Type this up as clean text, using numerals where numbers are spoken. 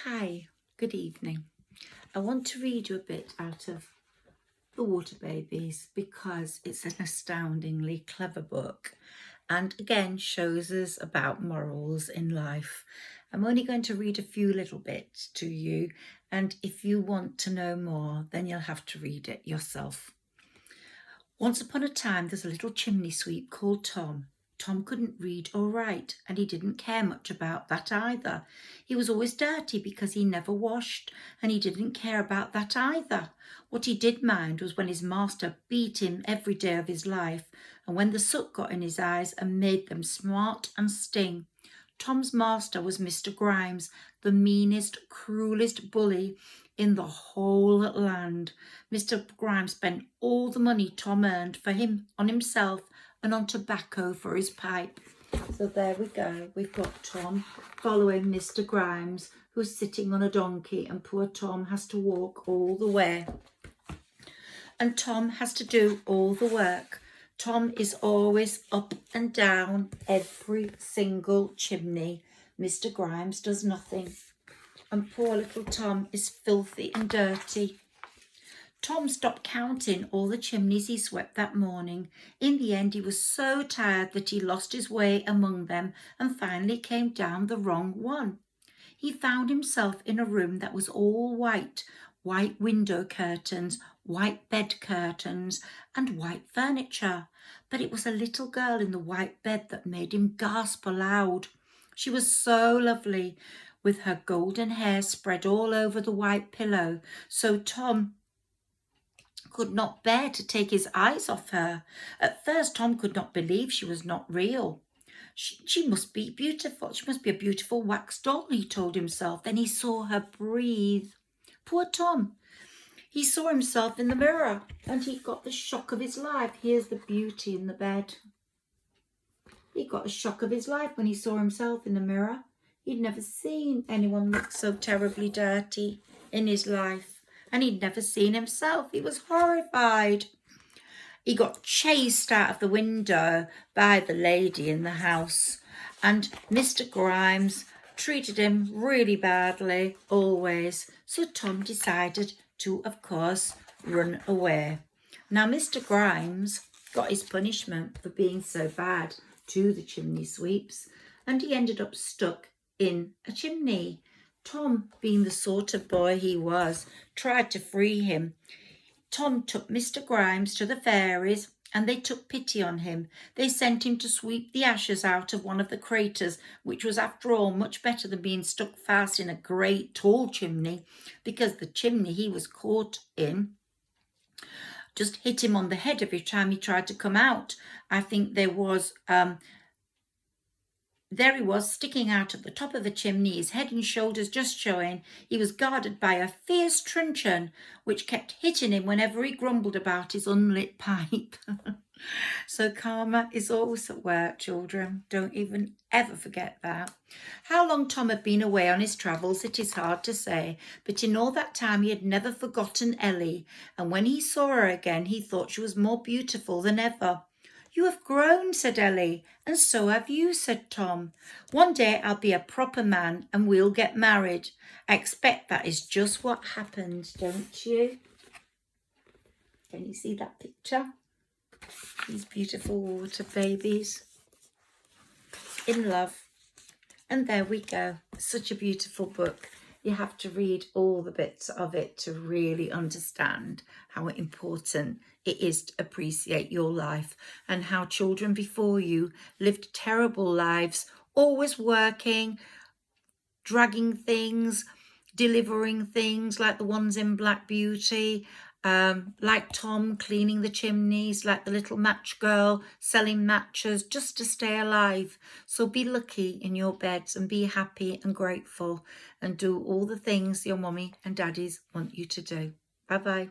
Hi, good evening. I want to read you a bit out of The Water Babies because it's an astoundingly clever book and again shows us about morals in life. I'm only going to read a few little bits to you, and if you want to know more, then you'll have to read it yourself. Once upon a time, there's a little chimney sweep called Tom. Tom couldn't read or write, and he didn't care much about that either. He was always dirty because he never washed, and he didn't care about that either. What he did mind was when his master beat him every day of his life, and when the soot got in his eyes and made them smart and sting. Tom's master was Mr. Grimes, the meanest, cruelest bully in the whole land. Mr. Grimes spent all the money Tom earned for him on himself and on tobacco for his pipe. So there we go. We've got Tom following Mr. Grimes, who's sitting on a donkey, and poor Tom has to walk all the way. And Tom has to do all the work. Tom is always up and down every single chimney. Mr. Grimes does nothing. And poor little Tom is filthy and dirty. Tom stopped counting all the chimneys he swept that morning. In the end, he was so tired that he lost his way among them and finally came down the wrong one. He found himself in a room that was all white window curtains, white bed curtains, and white furniture. But it was a little girl in the white bed that made him gasp aloud. She was so lovely, with her golden hair spread all over the white pillow, so Tom could not bear to take his eyes off her. At first, Tom could not believe she was not real. She must be beautiful. She must be a beautiful wax doll, he told himself. Then he saw her breathe. Poor Tom. He saw himself in the mirror and he got the shock of his life. Here's the beauty in the bed. He got a shock of his life when he saw himself in the mirror. He'd never seen anyone look so terribly dirty in his life. And he'd never seen himself. He was horrified. He got chased out of the window by the lady in the house. And Mr. Grimes treated him really badly, always. So Tom decided to, of course, run away. Now, Mr. Grimes got his punishment for being so bad to the chimney sweeps, and he ended up stuck in a chimney. Tom, being the sort of boy he was, tried to free him. Tom took Mr. Grimes to the fairies, and they took pity on him. They sent him to sweep the ashes out of one of the craters, which was, after all, much better than being stuck fast in a great tall chimney, because the chimney he was caught in just hit him on the head every time he tried to come out. I think there he was, sticking out at the top of the chimney, his head and shoulders just showing. He was guarded by a fierce truncheon, which kept hitting him whenever he grumbled about his unlit pipe. So karma is always at work, children. Don't even ever forget that. How long Tom had been away on his travels, it is hard to say, but in all that time he had never forgotten Ellie, and when he saw her again, he thought she was more beautiful than ever. "You have grown," said Ellie. "And so have you," said Tom. "One day I'll be a proper man and we'll get married. I expect that is just what happened, don't you?" Can you see that picture? These beautiful water babies in love. And there we go. Such a beautiful book. You have to read all the bits of it to really understand how important it is to appreciate your life, and how children before you lived terrible lives, always working, dragging things, delivering things like the ones in Black Beauty, like Tom cleaning the chimneys, like the little match girl selling matches just to stay alive. So be lucky in your beds and be happy and grateful and do all the things your mummy and daddies want you to do. Bye-bye.